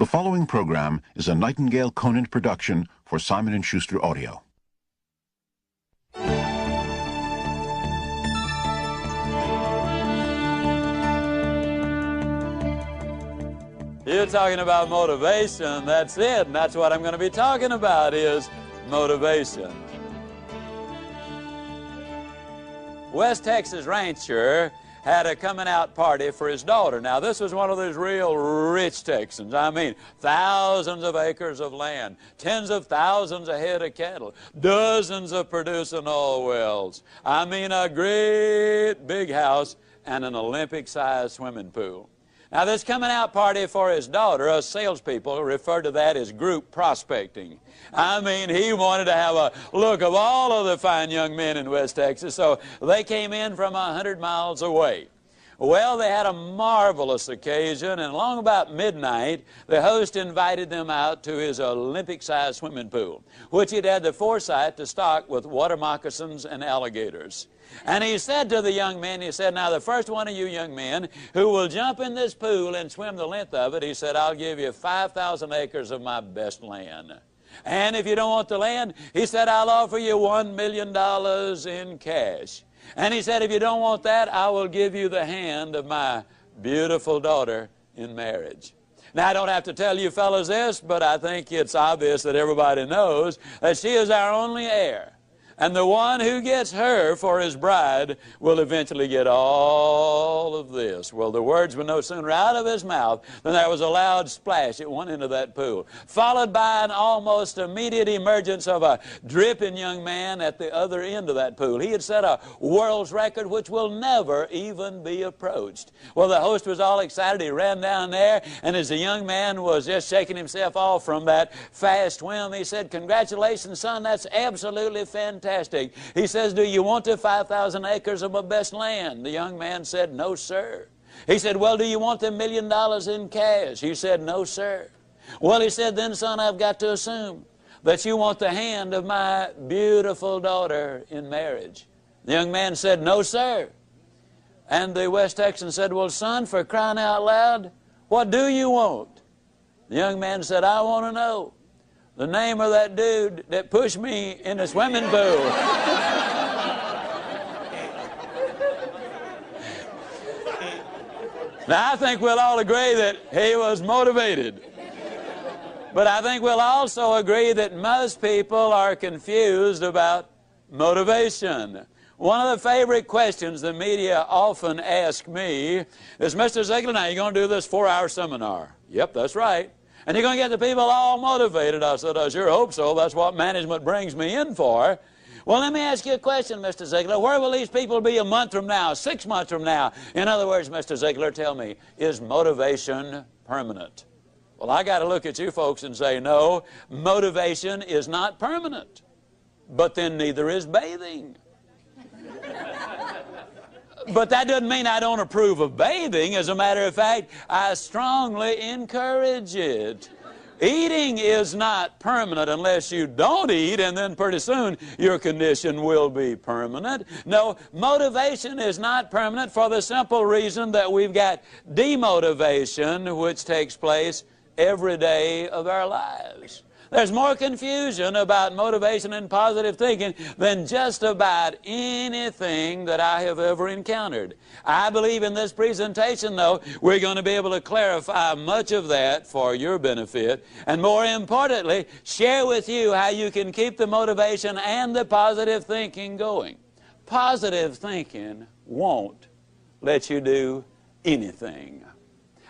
The following program is a Nightingale Conant production for Simon & Schuster Audio. You're talking about motivation, that's it, and that's what I'm going to be talking about is motivation. West Texas rancher had a coming out party for his daughter. Now this was one of those real rich Texans. I mean, thousands of acres of land, tens of thousands of head of cattle, dozens of producing oil wells. I mean, a great big house and an Olympic-sized swimming pool. Now this coming out party for his daughter, us salespeople refer to that as group prospecting. I mean, he wanted to have a look of all of the fine young men in West Texas, so they came in from 100 miles away. Well, they had a marvelous occasion, and along about midnight, the host invited them out to his Olympic-sized swimming pool, which he'd had the foresight to stock with water moccasins and alligators. And he said to the young men, he said, now the first one of you young men who will jump in this pool and swim the length of it, he said, I'll give you 5,000 acres of my best land. And if you don't want the land, he said, I'll offer you $1 million in cash. And he said, if you don't want that, I will give you the hand of my beautiful daughter in marriage. Now, I don't have to tell you fellas this, but I think it's obvious that everybody knows that she is our only heir. And the one who gets her for his bride will eventually get all of this. Well, the words were no sooner out of his mouth than there was a loud splash at one end of that pool, followed by an almost immediate emergence of a dripping young man at the other end of that pool. He had set a world's record which will never even be approached. Well, the host was all excited. He ran down there, and as the young man was just shaking himself off from that fast swim, he said, congratulations, son, that's absolutely fantastic. He says, do you want the 5,000 acres of my best land? The young man said, no, sir. He said, well, do you want the $1 million in cash? He said, no, sir. Well, he said, then, son, I've got to assume that you want the hand of my beautiful daughter in marriage. The young man said, no, sir. And the West Texan said, well, son, for crying out loud, what do you want? The young man said, I want to know the name of that dude that pushed me in the swimming pool. Now, I think we'll all agree that he was motivated. But I think we'll also agree that most people are confused about motivation. One of the favorite questions the media often ask me is, Mr. Ziglar, now you're going to do this 4-hour seminar. Yep, that's right. And you're going to get the people all motivated. I said, I sure hope so. That's what management brings me in for. Well, let me ask you a question, Mr. Ziglar. Where will these people be a month from now, 6 months from now? In other words, Mr. Ziglar, tell me, is motivation permanent? Well, I got to look at you folks and say, no, motivation is not permanent. But then neither is bathing. But that doesn't mean I don't approve of bathing. As a matter of fact, I strongly encourage it. Eating is not permanent unless you don't eat, and then pretty soon your condition will be permanent. No, motivation is not permanent for the simple reason that we've got demotivation, which takes place every day of our lives. There's more confusion about motivation and positive thinking than just about anything that I have ever encountered. I believe in this presentation, though, we're going to be able to clarify much of that for your benefit, and more importantly, share with you how you can keep the motivation and the positive thinking going. Positive thinking won't let you do anything.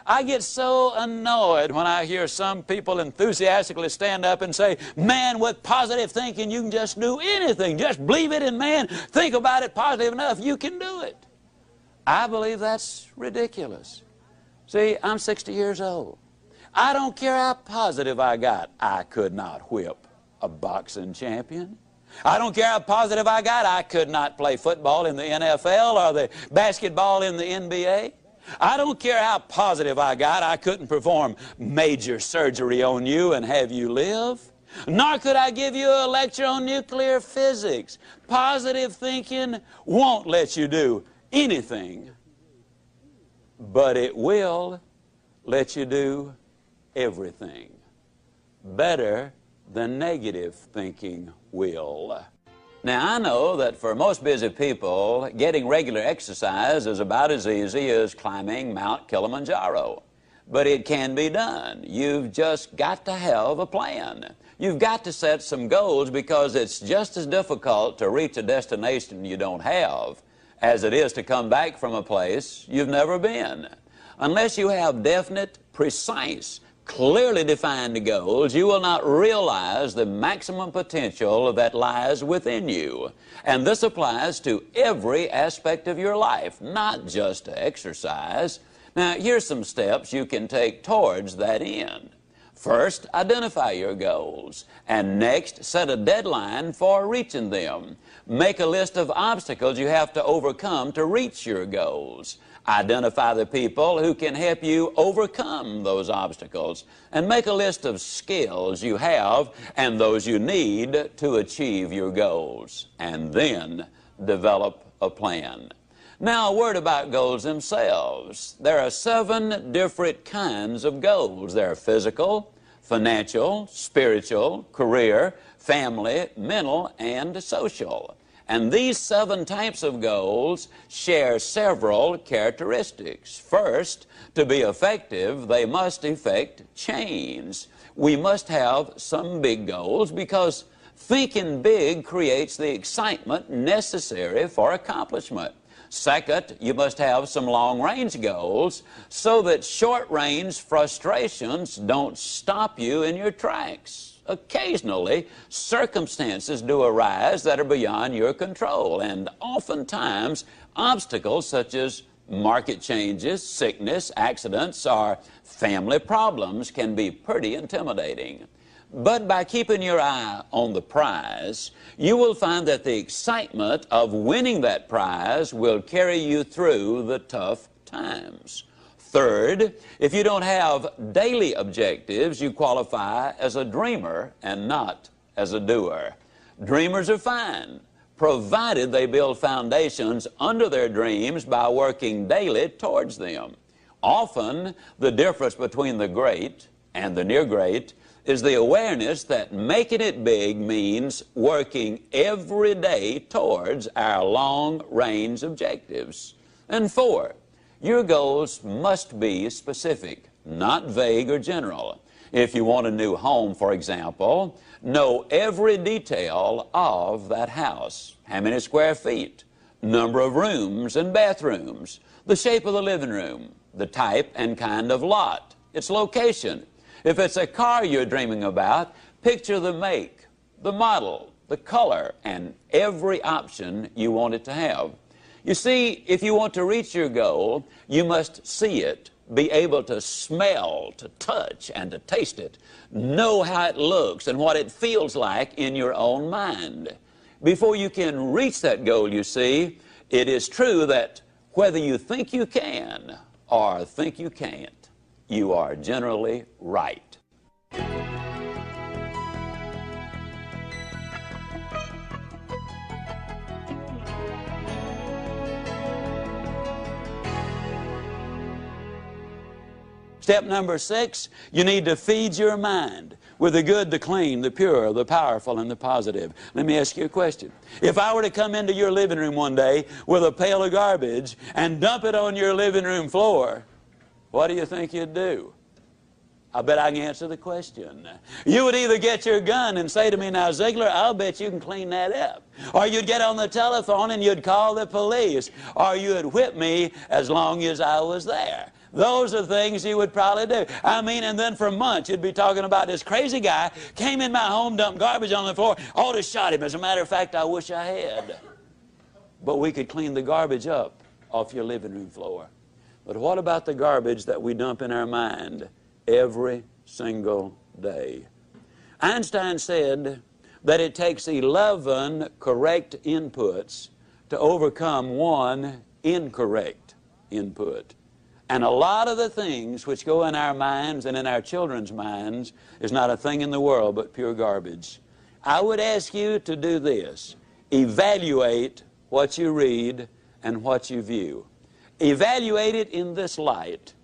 I get so annoyed when I hear some people enthusiastically stand up and say, man, with positive thinking, you can just do anything. Just believe it, and man, think about it positive enough, you can do it. I believe that's ridiculous. See, I'm 60 years old. I don't care how positive I got. I could not whip a boxing champion. I don't care how positive I got. I could not play football in the NFL or the basketball in the NBA. I don't care how positive I got, I couldn't perform major surgery on you and have you live. Nor could I give you a lecture on nuclear physics. Positive thinking won't let you do anything, but it will let you do everything. Better than negative thinking will. Now, I know that for most busy people, getting regular exercise is about as easy as climbing Mount Kilimanjaro. But it can be done. You've just got to have a plan. You've got to set some goals, because it's just as difficult to reach a destination you don't have as it is to come back from a place you've never been. Unless you have definite, precise, clearly defined goals, you will not realize the maximum potential that lies within you. And this applies to every aspect of your life, not just to exercise. Now, here's some steps you can take towards that end. First, identify your goals, and next, set a deadline for reaching them. Make a list of obstacles you have to overcome to reach your goals. Identify the people who can help you overcome those obstacles, and make a list of skills you have and those you need to achieve your goals, and then develop a plan. Now, a word about goals themselves. There are 7 different kinds of goals. There are physical, financial, spiritual, career, family, mental, and social. And these 7 types of goals share several characteristics. First, to be effective, they must effect change. We must have some big goals, because thinking big creates the excitement necessary for accomplishment. Second, you must have some long-range goals so that short-range frustrations don't stop you in your tracks. Occasionally, circumstances do arise that are beyond your control, and oftentimes obstacles such as market changes, sickness, accidents, or family problems can be pretty intimidating. But by keeping your eye on the prize, you will find that the excitement of winning that prize will carry you through the tough times. Third, if you don't have daily objectives, you qualify as a dreamer and not as a doer. Dreamers are fine, provided they build foundations under their dreams by working daily towards them. Often, the difference between the great and the near great is the awareness that making it big means working every day towards our long-range objectives. And 4, your goals must be specific, not vague or general. If you want a new home, for example, know every detail of that house. How many square feet, number of rooms and bathrooms, the shape of the living room, the type and kind of lot, its location. If it's a car you're dreaming about, picture the make, the model, the color, and every option you want it to have. You see, if you want to reach your goal, you must see it, be able to smell, to touch, and to taste it. Know how it looks and what it feels like in your own mind. Before you can reach that goal, you see, it is true that whether you think you can or think you can't, you are generally right. Step number 6, you need to feed your mind with the good, the clean, the pure, the powerful, and the positive. Let me ask you a question. If I were to come into your living room one day with a pail of garbage and dump it on your living room floor, what do you think you'd do? I bet I can answer the question. You would either get your gun and say to me, now, Ziglar, I'll bet you can clean that up. Or you'd get on the telephone and you'd call the police. Or you'd whip me as long as I was there. Those are things you would probably do. I mean, and then for months you'd be talking about this crazy guy came in my home, dumped garbage on the floor, ought to shot him. As a matter of fact, I wish I had. But we could clean the garbage up off your living room floor. But what about the garbage that we dump in our mind every single day? Einstein said that it takes 11 correct inputs to overcome one incorrect input. And a lot of the things which go in our minds and in our children's minds is not a thing in the world but pure garbage. I would ask you to do this. Evaluate what you read and what you view. Evaluate it in this light.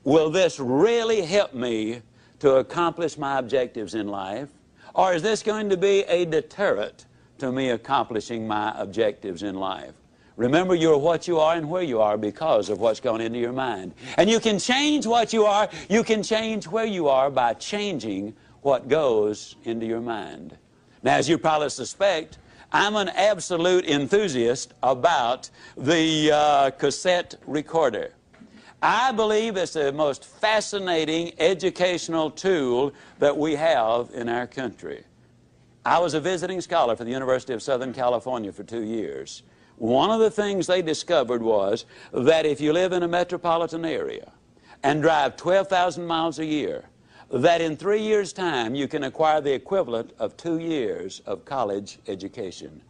Will this really help me to accomplish my objectives in life? Or is this going to be a deterrent to me accomplishing my objectives in life? Remember, you're what you are and where you are because of what's gone into your mind. And you can change what you are, you can change where you are by changing what goes into your mind. Now, as you probably suspect, I'm an absolute enthusiast about the cassette recorder. I believe it's the most fascinating educational tool that we have in our country. I was a visiting scholar for the University of Southern California for 2 years. One of the things they discovered was that if you live in a metropolitan area and drive 12,000 miles a year, that in 3 years' time you can acquire the equivalent of 2 years of college education.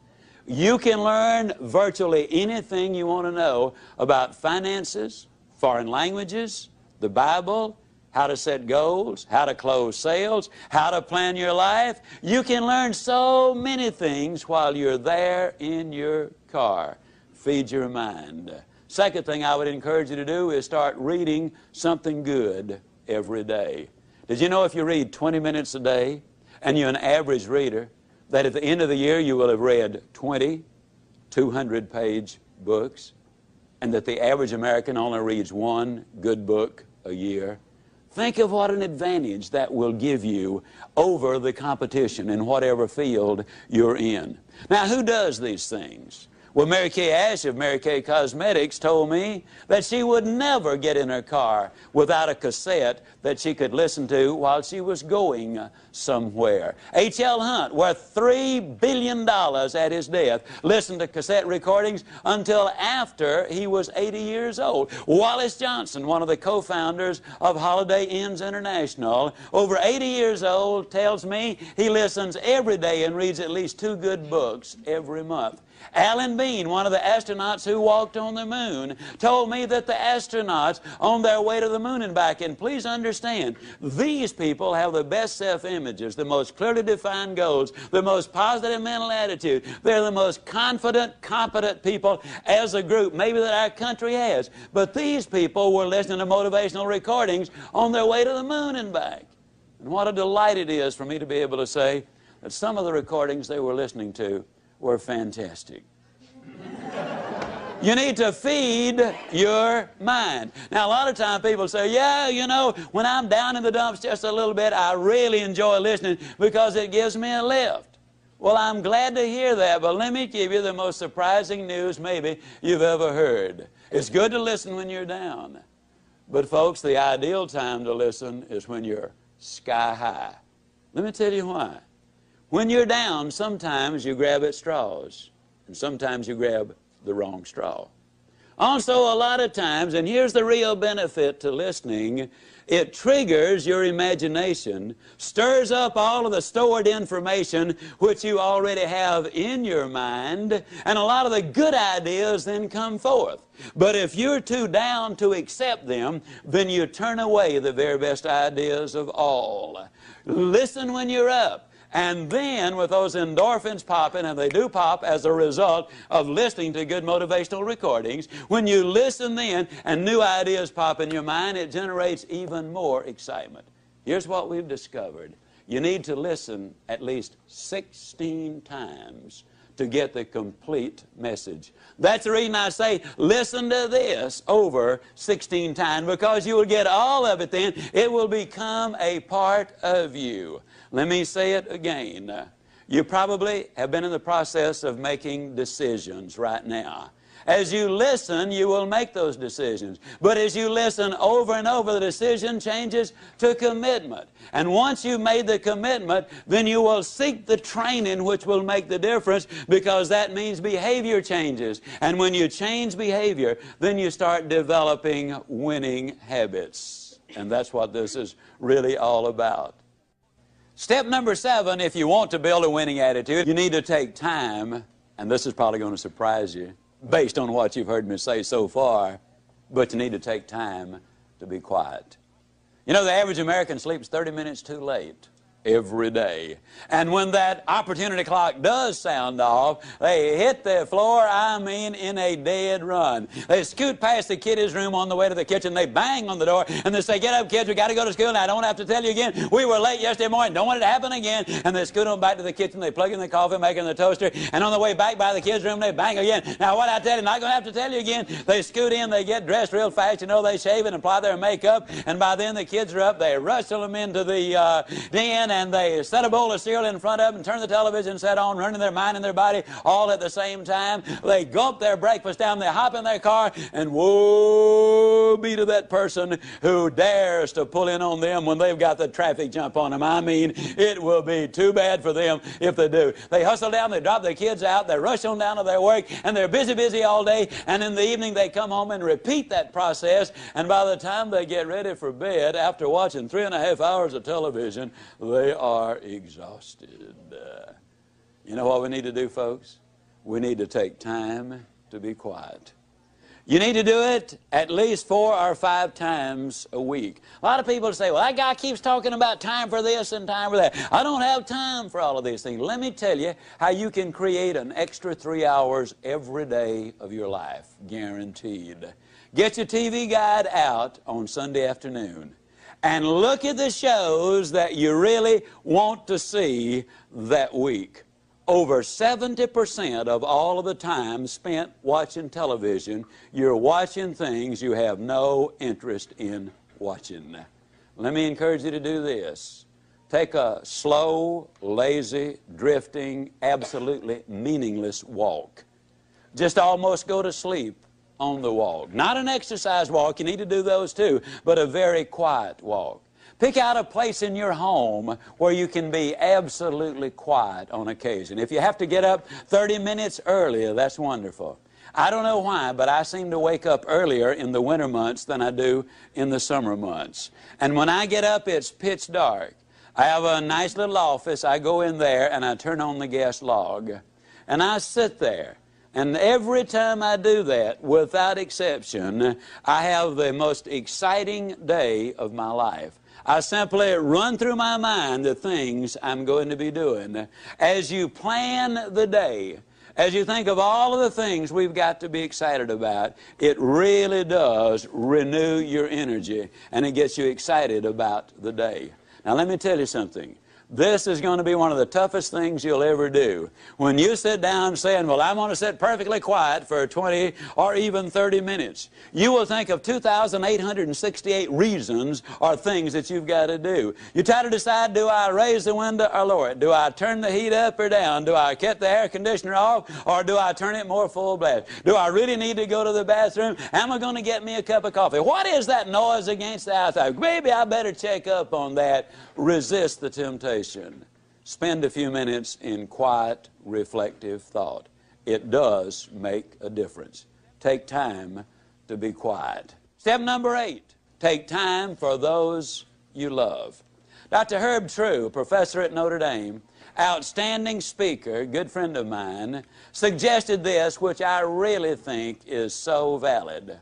You can learn virtually anything you want to know about finances, foreign languages, the Bible, how to set goals, how to close sales, how to plan your life. You can learn so many things while you're there in your car. Feed your mind. Second thing I would encourage you to do is start reading something good every day. Did you know if you read 20 minutes a day and you're an average reader, that at the end of the year you will have read 20 200-page books, and that the average American only reads one good book a year? Think of what an advantage that will give you over the competition in whatever field you're in. Now, who does these things? Well, Mary Kay Ash of Mary Kay Cosmetics told me that she would never get in her car without a cassette that she could listen to while she was going somewhere. H.L. Hunt, worth $3 billion at his death, listened to cassette recordings until after he was 80 years old. Wallace Johnson, one of the co-founders of Holiday Inns International, over 80 years old, tells me he listens every day and reads at least 2 good books every month. Alan Bean, one of the astronauts who walked on the moon, told me that the astronauts on their way to the moon and back, and please understand, these people have the best self-images, the most clearly defined goals, the most positive mental attitude. They're the most confident, competent people as a group maybe that our country has. But these people were listening to motivational recordings on their way to the moon and back. And what a delight it is for me to be able to say that some of the recordings they were listening to were fantastic. You need to feed your mind. Now, a lot of times people say, yeah, you know, when I'm down in the dumps just a little bit, I really enjoy listening because it gives me a lift. Well, I'm glad to hear that, but let me give you the most surprising news maybe you've ever heard. It's good to listen when you're down. But, folks, the ideal time to listen is when you're sky high. Let me tell you why. When you're down, sometimes you grab at straws, and sometimes you grab the wrong straw. Also, a lot of times, and here's the real benefit to listening, it triggers your imagination, stirs up all of the stored information which you already have in your mind, and a lot of the good ideas then come forth. But if you're too down to accept them, then you turn away the very best ideas of all. Listen when you're up. And then with those endorphins popping, and they do pop as a result of listening to good motivational recordings, when you listen then and new ideas pop in your mind, it generates even more excitement. Here's what we've discovered. You need to listen at least 16 times to get the complete message. That's the reason I say listen to this over 16 times, because you will get all of it then. It will become a part of you. Let me say it again. You probably have been in the process of making decisions right now. As you listen, you will make those decisions. But as you listen over and over, the decision changes to commitment. And once you've made the commitment, then you will seek the training which will make the difference, because that means behavior changes. And when you change behavior, then you start developing winning habits. And that's what this is really all about. Step number 7, if you want to build a winning attitude, you need to take time, and this is probably going to surprise you based on what you've heard me say so far, but you need to take time to be quiet. You know, the average American sleeps 30 minutes too late. every day. And when that opportunity clock does sound off, they hit the floor, I mean, in a dead run. They scoot past the kiddies' room on the way to the kitchen. They bang on the door, and they say, "Get up, kids, we got to go to school. Now, I don't have to tell you again. We were late yesterday morning. Don't want it to happen again." And they scoot on back to the kitchen. They plug in the coffee maker and the toaster, and on the way back by the kids' room, they bang again. Now, what I tell you, not going to have to tell you again. They scoot in, they get dressed real fast. You know, they shave and apply their makeup, and by then the kids are up. They rustle them into the den, and they set a bowl of cereal in front of them, turn the television set on, running their mind and their body all at the same time. They gulp their breakfast down, they hop in their car, and woe be to that person who dares to pull in on them when they've got the traffic jump on them. I mean, it will be too bad for them if they do. They hustle down, they drop their kids out, they rush on down to their work, and they're busy all day, and in the evening they come home and repeat that process, and by the time they get ready for bed, after watching 3.5 hours of television, they are exhausted. You know what we need to do, folks? We need to take time to be quiet. You need to do it at least 4 or 5 times a week. A lot of people say, "Well, that guy keeps talking about time for this and time for that. I don't have time for all of these things." Let me tell you how you can create an extra 3 hours every day of your life, guaranteed. Get your TV guide out on Sunday afternoon and look at the shows that you really want to see that week. Over 70% of all of the time spent watching television, you're watching things you have no interest in watching. Let me encourage you to do this. Take a slow, lazy, drifting, absolutely meaningless walk. Just almost go to sleep on the walk. Not an exercise walk, you need to do those too, but a very quiet walk. Pick out a place in your home where you can be absolutely quiet on occasion. If you have to get up 30 minutes earlier, that's wonderful. I don't know why, but I seem to wake up earlier in the winter months than I do in the summer months. And when I get up, it's pitch dark. I have a nice little office. I go in there and I turn on the gas log. And I sit there. And every time I do that, without exception, I have the most exciting day of my life. I simply run through my mind the things I'm going to be doing. As you plan the day, as you think of all of the things we've got to be excited about, it really does renew your energy, and it gets you excited about the day. Now, let me tell you something. This is going to be one of the toughest things you'll ever do. When you sit down saying, "Well, I'm going to sit perfectly quiet for 20 or even 30 minutes, you will think of 2,868 reasons or things that you've got to do. You try to decide, do I raise the window or lower it? Do I turn the heat up or down? Do I cut the air conditioner off or do I turn it more full blast? Do I really need to go to the bathroom? Am I going to get me a cup of coffee? What is that noise against the outside? Maybe I better check up on that." Resist the temptation. Spend a few minutes in quiet, reflective thought. It does make a difference. Take time to be quiet. Step number 8, take time for those you love. Dr. Herb True, professor at Notre Dame, outstanding speaker, good friend of mine, suggested this, which I really think is so valid.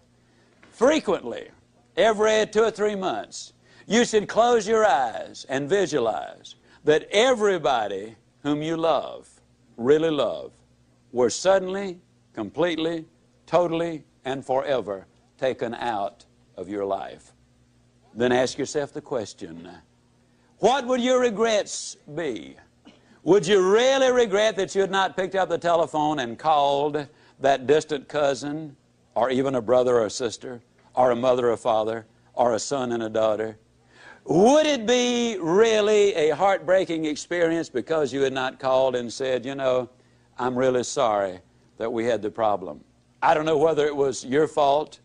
Frequently, every 2 or 3 months, you should close your eyes and visualize that everybody whom you love, really love, were suddenly, completely, totally, and forever taken out of your life. Then ask yourself the question, what would your regrets be? Would you really regret that you had not picked up the telephone and called that distant cousin, or even a brother or a sister, or a mother or father, or a son and a daughter? Would it be really a heartbreaking experience because you had not called and said, "You know, I'm really sorry that we had the problem. I don't know whether it was your fault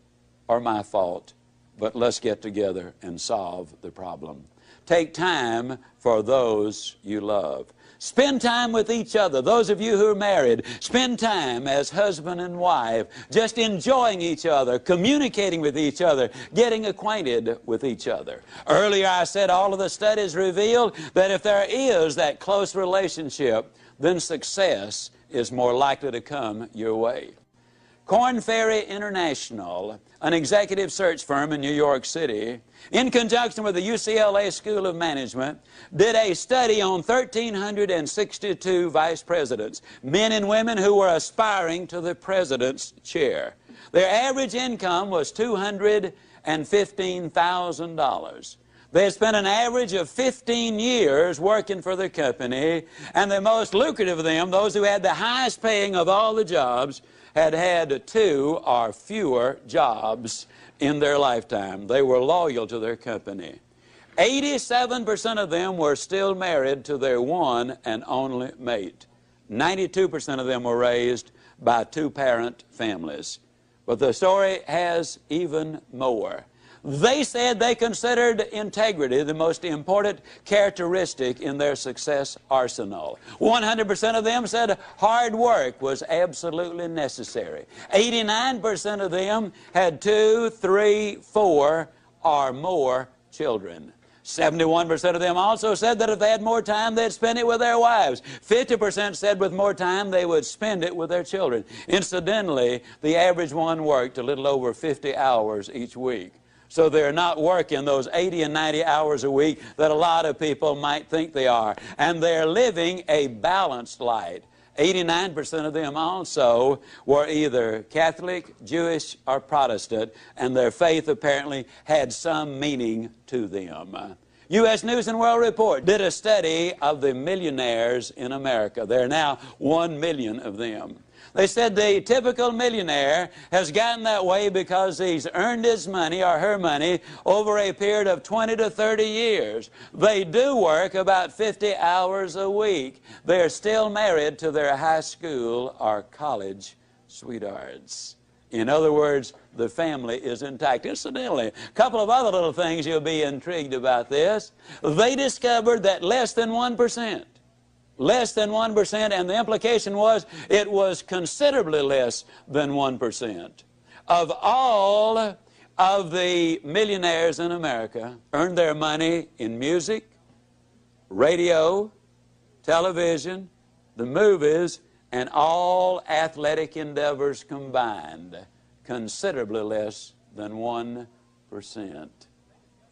or my fault, but let's get together and solve the problem." Take time for those you love. Spend time with each other. Those of you who are married, spend time as husband and wife, just enjoying each other, communicating with each other, getting acquainted with each other. Earlier I said all of the studies revealed that if there is that close relationship, then success is more likely to come your way. Korn Ferry International, an executive search firm in New York City, in conjunction with the UCLA School of Management, did a study on 1,362 vice presidents, men and women who were aspiring to the president's chair. Their average income was $215,000. They had spent an average of 15 years working for the company, and the most lucrative of them, those who had the highest paying of all the jobs, had had 2 or fewer jobs in their lifetime. They were loyal to their company. 87% of them were still married to their one and only mate. 92% of them were raised by 2-parent families. But the story has even more. They said they considered integrity the most important characteristic in their success arsenal. 100% of them said hard work was absolutely necessary. 89% of them had 2, 3, 4, or more children. 71% of them also said that if they had more time, they'd spend it with their wives. 50% said with more time, they would spend it with their children. Incidentally, the average one worked a little over 50 hours each week. So they're not working those 80 and 90 hours a week that a lot of people might think they are. And they're living a balanced life. 89% of them also were either Catholic, Jewish, or Protestant, and their faith apparently had some meaning to them. U.S. News and World Report did a study of the millionaires in America. There are now 1 million of them. They said the typical millionaire has gotten that way because he's earned his money or her money over a period of 20 to 30 years. They do work about 50 hours a week. They're still married to their high school or college sweethearts. In other words, the family is intact. Incidentally, a couple of other little things you'll be intrigued about this. They discovered that less than 1%, and the implication was it was considerably less than 1%, of all of the millionaires in America earned their money in music, radio, television, the movies, and all athletic endeavors combined. Considerably less than 1%.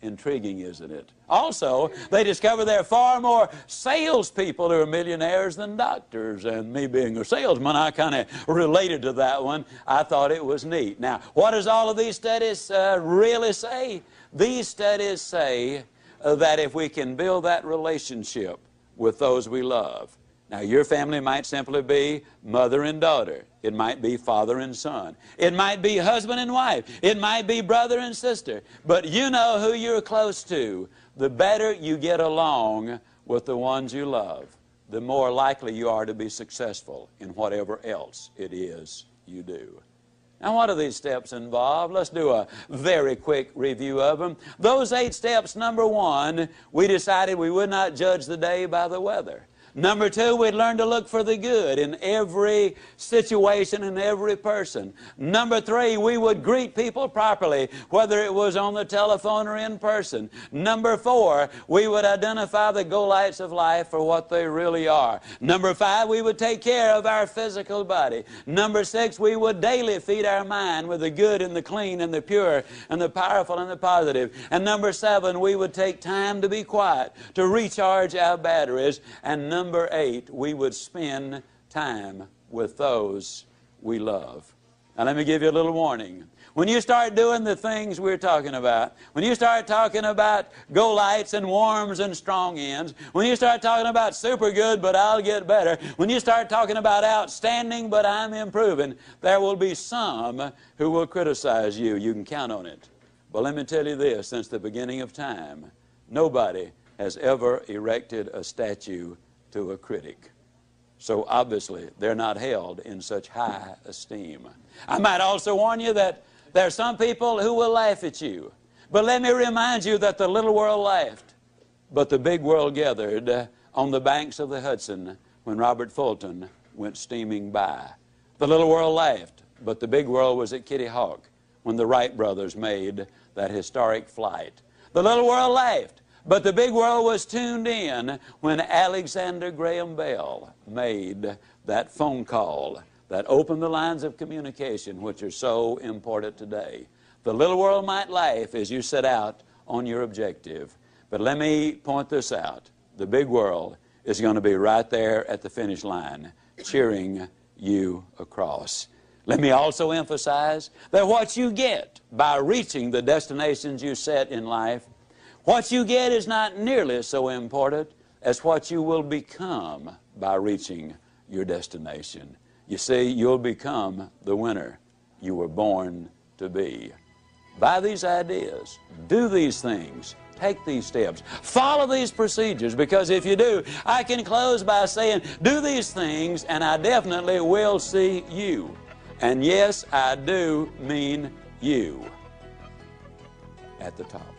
Intriguing, isn't it? Also, they discovered there are far more salespeople who are millionaires than doctors. And me being a salesman, I kind of related to that one. I thought it was neat. Now, what does all of these studies really say? These studies say that if we can build that relationship with those we love. Now, your family might simply be mother and daughter. It might be father and son. It might be husband and wife. It might be brother and sister. But you know who you're close to. The better you get along with the ones you love, the more likely you are to be successful in whatever else it is you do. Now, what do these steps involve? Let's do a very quick review of them. Those 8 steps, number 1, we decided we would not judge the day by the weather. Number 2, we'd learn to look for the good in every situation and every person. Number 3, we would greet people properly, whether it was on the telephone or in person. Number 4, we would identify the go-lights of life for what they really are. Number 5, we would take care of our physical body. Number 6, we would daily feed our mind with the good and the clean and the pure and the powerful and the positive. And number 7, we would take time to be quiet, to recharge our batteries. And number 8, we would spend time with those we love. Now, let me give you a little warning. When you start doing the things we're talking about, when you start talking about go-lights and warms and strong ends, when you start talking about super good but I'll get better, when you start talking about outstanding but I'm improving, there will be some who will criticize you. You can count on it. But let me tell you this, since the beginning of time, nobody has ever erected a statue to a critic. So obviously they're not held in such high esteem. I might also warn you that there are some people who will laugh at you. But let me remind you that the little world laughed, but the big world gathered on the banks of the Hudson when Robert Fulton went steaming by. The little world laughed, but the big world was at Kitty Hawk when the Wright brothers made that historic flight. The little world laughed, but the big world was tuned in when Alexander Graham Bell made that phone call that open the lines of communication which are so important today. The little world might laugh as you set out on your objective, but let me point this out. The big world is going to be right there at the finish line, cheering you across. Let me also emphasize that what you get by reaching the destinations you set in life, what you get is not nearly so important as what you will become by reaching your destination. You see, you'll become the winner you were born to be. Buy these ideas, do these things, take these steps, follow these procedures, because if you do, I can close by saying, do these things and I definitely will see you. And yes, I do mean you at the top.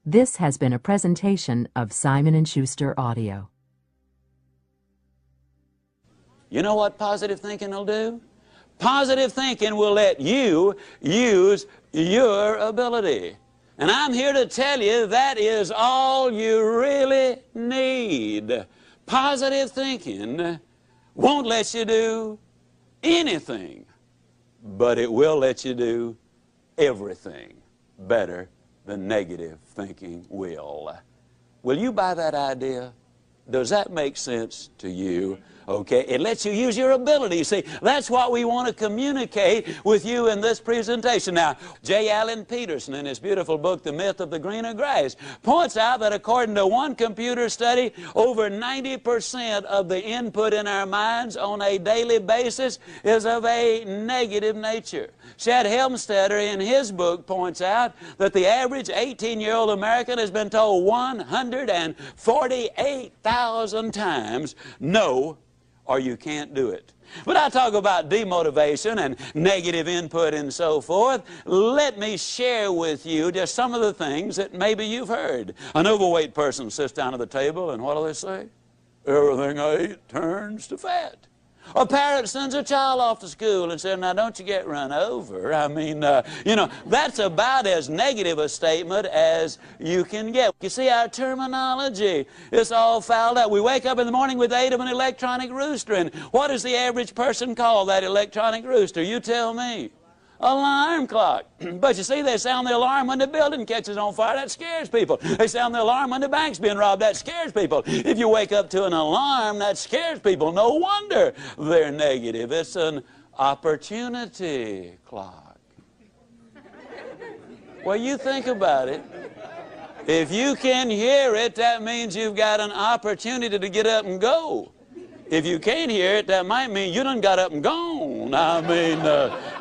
This has been a presentation of Simon & Schuster Audio. You know what positive thinking will do? Positive thinking will let you use your ability. And I'm here to tell you that is all you really need. Positive thinking won't let you do anything, but it will let you do everything better than negative thinking will. Will you buy that idea? Does that make sense to you? Okay, it lets you use your ability. See, that's what we want to communicate with you in this presentation. Now, J. Allen Peterson, in his beautiful book, The Myth of the Greener Grass, points out that according to one computer study, over 90% of the input in our minds on a daily basis is of a negative nature. Shad Helmstetter, in his book, points out that the average 18-year-old American has been told 148,000 times, no, or you can't do it. But I talk about demotivation and negative input and so forth. Let me share with you just some of the things that maybe you've heard. An overweight person sits down at the table and what do they say? Everything I eat turns to fat. A parent sends a child off to school and says, now don't you get run over. I mean, you know, that's about as negative a statement as you can get. You see, our terminology is all fouled up. We wake up in the morning with the aid of an electronic rooster, and what does the average person call that electronic rooster? You tell me. Alarm clock. But you see, they sound the alarm when the building catches on fire. That scares people. They sound the alarm when the bank's being robbed. That scares people. If you wake up to an alarm, that scares people. No wonder they're negative. It's an opportunity clock. Well, you think about it. If you can hear it, that means you've got an opportunity to get up and go. If you can't hear it, that might mean you done got up and gone. I mean,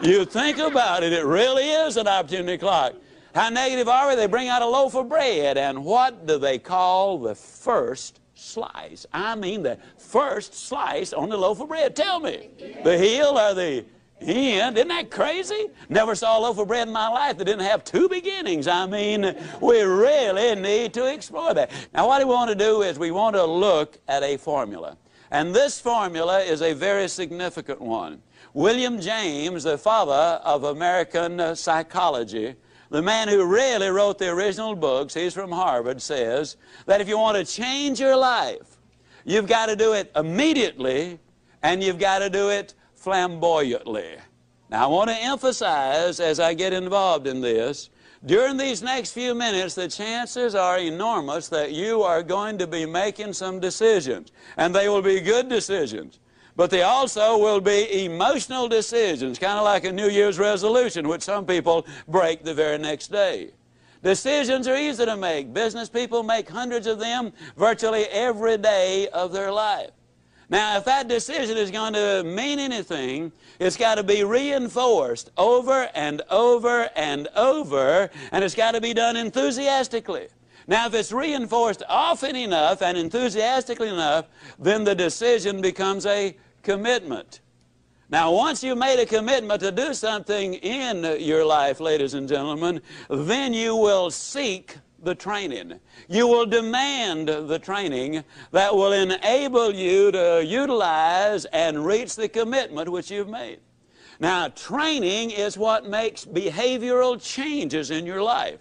you think about it, it really is an opportunity clock. How negative are we? They bring out a loaf of bread, and what do they call the first slice? I mean the first slice on the loaf of bread. Tell me, the heel or the end? Isn't that crazy? Never saw a loaf of bread in my life that didn't have two beginnings. I mean, we really need to explore that. Now, what we want to do is we want to look at a formula. And this formula is a very significant one. William James, the father of American psychology, the man who really wrote the original books, he's from Harvard, says that if you want to change your life, you've got to do it immediately and you've got to do it flamboyantly. Now, I want to emphasize as I get involved in this, during these next few minutes, the chances are enormous that you are going to be making some decisions. And they will be good decisions. But they also will be emotional decisions, kind of like a New Year's resolution, which some people break the very next day. Decisions are easy to make. Business people make hundreds of them virtually every day of their life. Now, if that decision is going to mean anything, it's got to be reinforced over and over and over, and it's got to be done enthusiastically. Now, if it's reinforced often enough and enthusiastically enough, then the decision becomes a commitment. Now, once you've made a commitment to do something in your life, ladies and gentlemen, then you will seek the training. You will demand the training that will enable you to utilize and reach the commitment which you've made. Now, training is what makes behavioral changes in your life.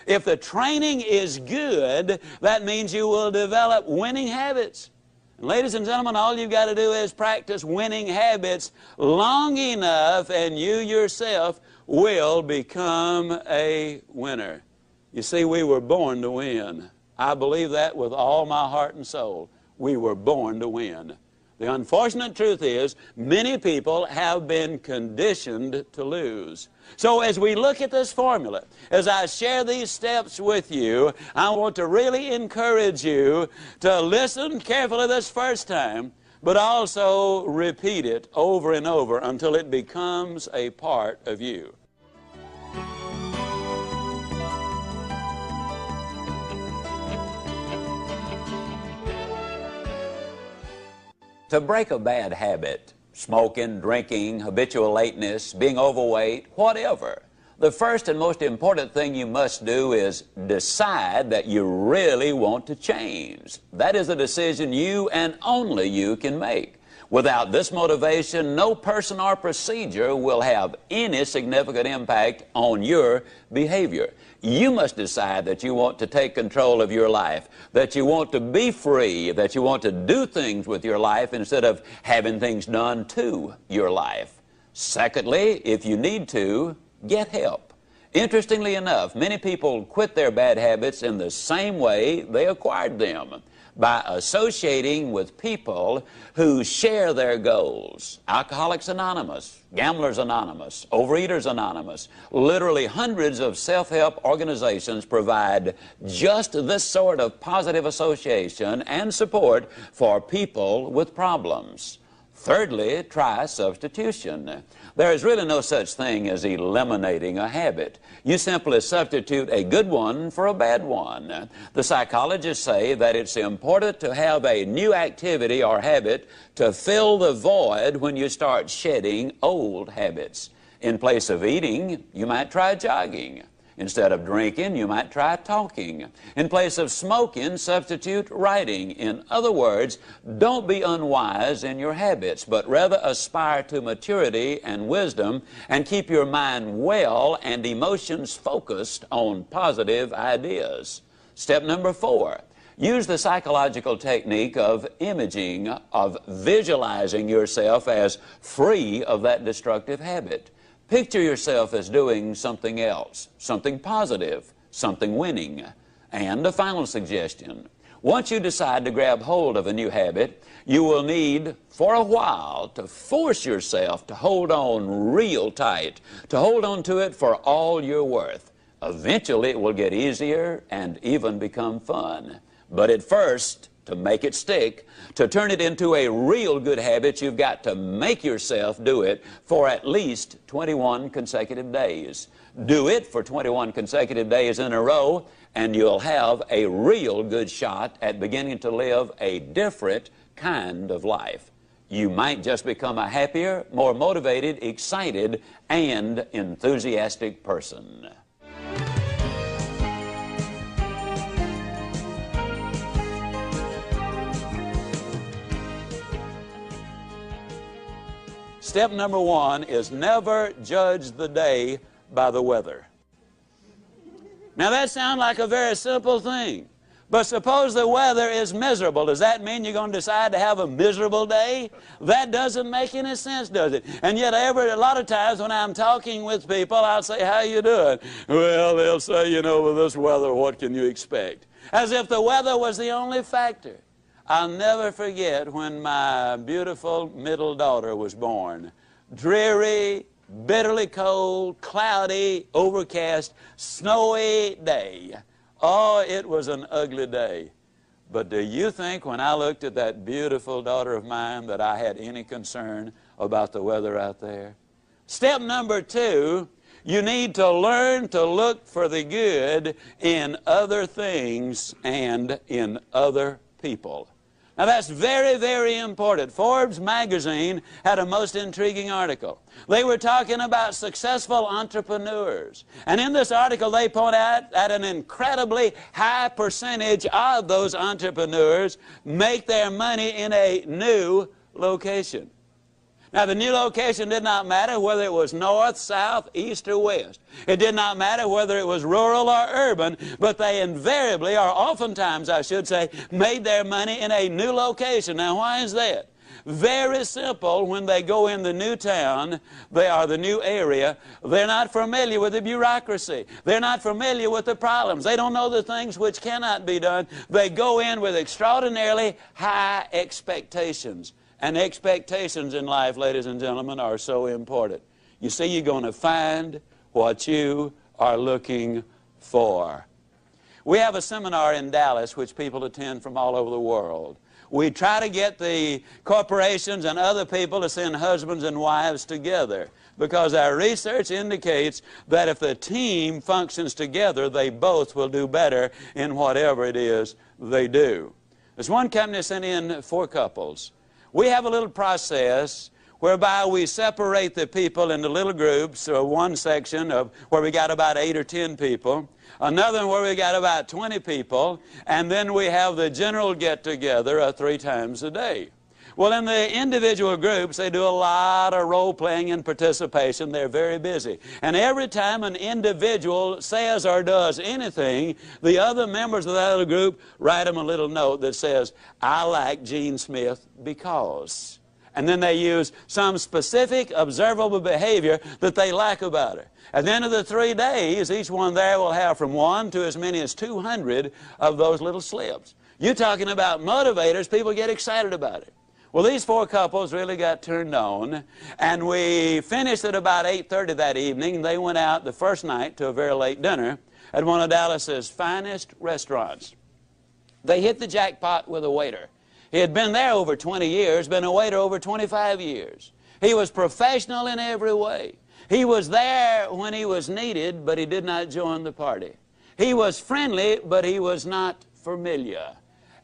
If the training is good, that means you will develop winning habits. And ladies and gentlemen, all you've got to do is practice winning habits long enough, and you yourself will become a winner. You see, we were born to win. I believe that with all my heart and soul. We were born to win. The unfortunate truth is, many people have been conditioned to lose. So as we look at this formula, as I share these steps with you, I want to really encourage you to listen carefully this first time, but also repeat it over and over until it becomes a part of you. To break a bad habit, smoking, drinking, habitual lateness, being overweight, whatever, the first and most important thing you must do is decide that you really want to change. That is a decision you and only you can make. Without this motivation, no person or procedure will have any significant impact on your behavior. You must decide that you want to take control of your life, that you want to be free, that you want to do things with your life instead of having things done to your life. Secondly, if you need to, get help. Interestingly enough, many people quit their bad habits in the same way they acquired them, by associating with people who share their goals. Alcoholics Anonymous, Gamblers Anonymous, Overeaters Anonymous, literally hundreds of self-help organizations provide just this sort of positive association and support for people with problems. Thirdly, try substitution. There is really no such thing as eliminating a habit. You simply substitute a good one for a bad one. The psychologists say that it's important to have a new activity or habit to fill the void when you start shedding old habits. In place of eating, you might try jogging. Instead of drinking, you might try talking. In place of smoking, substitute writing. In other words, don't be unwise in your habits, but rather aspire to maturity and wisdom and keep your mind well and emotions focused on positive ideas. Step number 4. Use the psychological technique of imaging, of visualizing yourself as free of that destructive habit. Picture yourself as doing something else, something positive, something winning. And a final suggestion. Once you decide to grab hold of a new habit, you will need, for a while, to force yourself to hold on real tight, to hold on to it for all you're worth. Eventually, it will get easier and even become fun. But at first, to make it stick, to turn it into a real good habit, you've got to make yourself do it for at least 21 consecutive days. Do it for 21 consecutive days in a row, and you'll have a real good shot at beginning to live a different kind of life. You might just become a happier, more motivated, excited, and enthusiastic person. Step number 1 is never judge the day by the weather. Now that sounds like a very simple thing, but suppose the weather is miserable. Does that mean you're going to decide to have a miserable day? That doesn't make any sense, does it? And yet a lot of times when I'm talking with people, I'll say, how you doing? Well, they'll say, you know, with this weather, what can you expect? As if the weather was the only factor. I'll never forget when my beautiful middle daughter was born. Dreary, bitterly cold, cloudy, overcast, snowy day. Oh, it was an ugly day. But do you think when I looked at that beautiful daughter of mine that I had any concern about the weather out there? Step number 2, you need to learn to look for the good in other things and in other people. Now that's very, very important. Forbes magazine had a most intriguing article. They were talking about successful entrepreneurs. And in this article they point out that an incredibly high percentage of those entrepreneurs make their money in a new location. Now, the new location did not matter whether it was north, south, east, or west. It did not matter whether it was rural or urban, but they invariably, or oftentimes, I should say, made their money in a new location. Now, why is that? Very simple. When they go in the new town, they are the new area, they're not familiar with the bureaucracy. They're not familiar with the problems. They don't know the things which cannot be done. They go in with extraordinarily high expectations. And expectations in life, ladies and gentlemen, are so important. You see, you're going to find what you are looking for. We have a seminar in Dallas which people attend from all over the world. We try to get the corporations and other people to send husbands and wives together, because our research indicates that if the team functions together, they both will do better in whatever it is they do. There's one company sent in 4 couples. We have a little process whereby we separate the people into little groups, one section of where we got about 8 or 10 people, another one where we got about 20 people, and then we have the general get-together 3 times a day. Well, in the individual groups, they do a lot of role-playing and participation. They're very busy. And every time an individual says or does anything, the other members of that other group write them a little note that says, "I like Gene Smith because." And then they use some specific observable behavior that they like about her. At the end of the 3 days, each one there will have from 1 to as many as 200 of those little slips. You're talking about motivators. People get excited about it. Well, these 4 couples really got turned on, and we finished at about 8:30 that evening. They went out the first night to a very late dinner at one of Dallas's finest restaurants. They hit the jackpot with a waiter. He had been there over 20 years, been a waiter over 25 years. He was professional in every way. He was there when he was needed, but he did not join the party. He was friendly, but he was not familiar.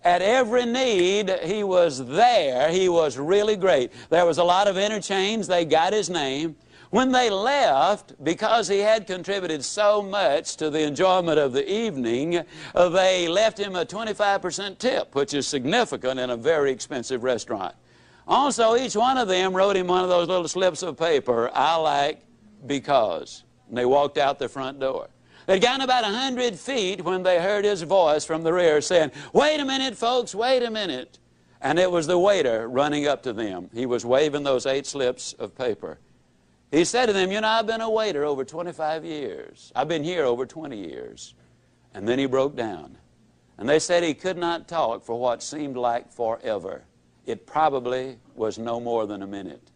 At every need, he was there. He was really great. There was a lot of interchange. They got his name. When they left, because he had contributed so much to the enjoyment of the evening, they left him a 25% tip, which is significant in a very expensive restaurant. Also, each one of them wrote him one of those little slips of paper, "I like because." And they walked out the front door. They'd gotten about 100 feet when they heard his voice from the rear saying, "Wait a minute, folks, wait a minute." And it was the waiter running up to them. He was waving those 8 slips of paper. He said to them, "You know, I've been a waiter over 25 years. I've been here over 20 years. And then he broke down. And they said he could not talk for what seemed like forever. It probably was no more than a minute.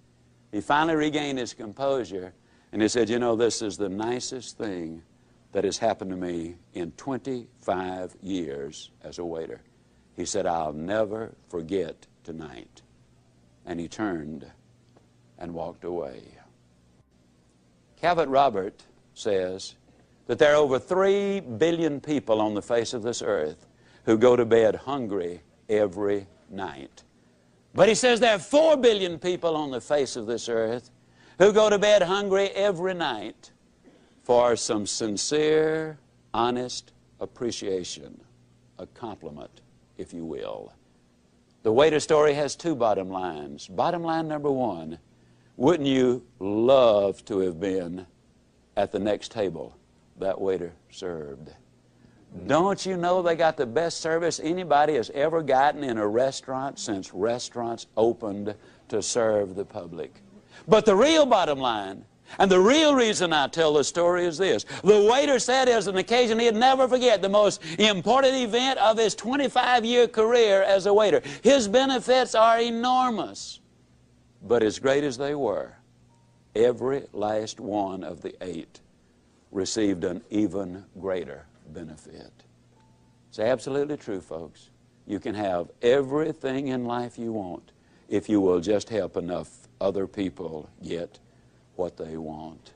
He finally regained his composure, and he said, "You know, this is the nicest thing that has happened to me in 25 years as a waiter." He said, "I'll never forget tonight." And he turned and walked away. Calvert Robert says that there are over 3 billion people on the face of this earth who go to bed hungry every night. But he says there are 4 billion people on the face of this earth who go to bed hungry every night for some sincere, honest appreciation, a compliment, if you will. The waiter story has 2 bottom lines. Bottom line number 1, wouldn't you love to have been at the next table that waiter served? Don't you know they got the best service anybody has ever gotten in a restaurant since restaurants opened to serve the public? But the real bottom line, and the real reason I tell the story, is this. The waiter said it was an occasion he'd never forget, the most important event of his 25-year career as a waiter. His benefits are enormous. But as great as they were, every last one of the 8 received an even greater benefit. It's absolutely true, folks. You can have everything in life you want if you will just help enough other people get what they want.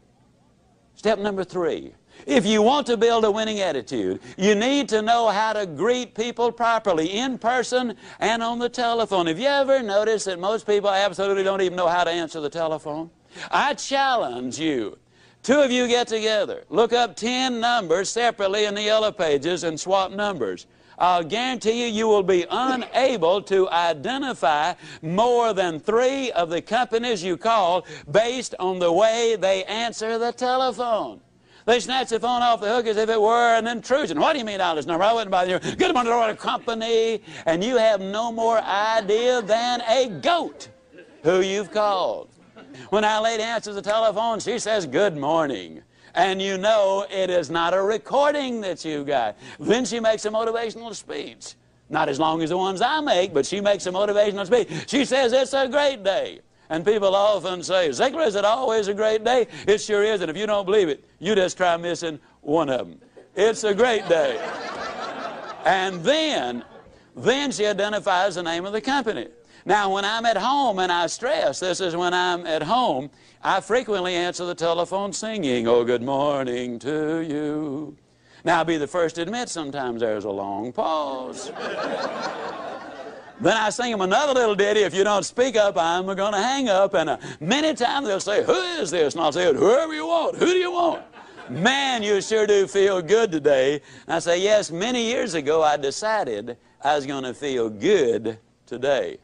Step number 3. If you want to build a winning attitude, you need to know how to greet people properly, in person and on the telephone. Have you ever noticed that most people absolutely don't even know how to answer the telephone? I challenge you. 2 of you get together. Look up 10 numbers separately in the yellow pages and swap numbers. I'll guarantee you, you will be unable to identify more than 3 of the companies you call based on the way they answer the telephone. They snatch the phone off the hook as if it were an intrusion. What do you mean, this number? I wouldn't bother you. Good morning, Lord, company. And you have no more idea than a goat who you've called. When our lady answers the telephone, she says, good morning. And you know it is not a recording that you got. Then she makes a motivational speech. Not as long as the ones I make, but she makes a motivational speech. She says, it's a great day. And people often say, Ziglar, is it always a great day? It sure is, and if you don't believe it, you just try missing one of them. It's a great day. And then she identifies the name of the company. Now, when I'm at home, and I stress, this is when I'm at home, I frequently answer the telephone singing, oh, good morning to you. Now, I'll be the first to admit sometimes there's a long pause. Then I sing them another little ditty, if you don't speak up, I'm going to hang up. And many times they'll say, who is this? And I'll say, whoever you want. Who do you want? Man, you sure do feel good today. And I say, yes, many years ago I decided I was going to feel good today.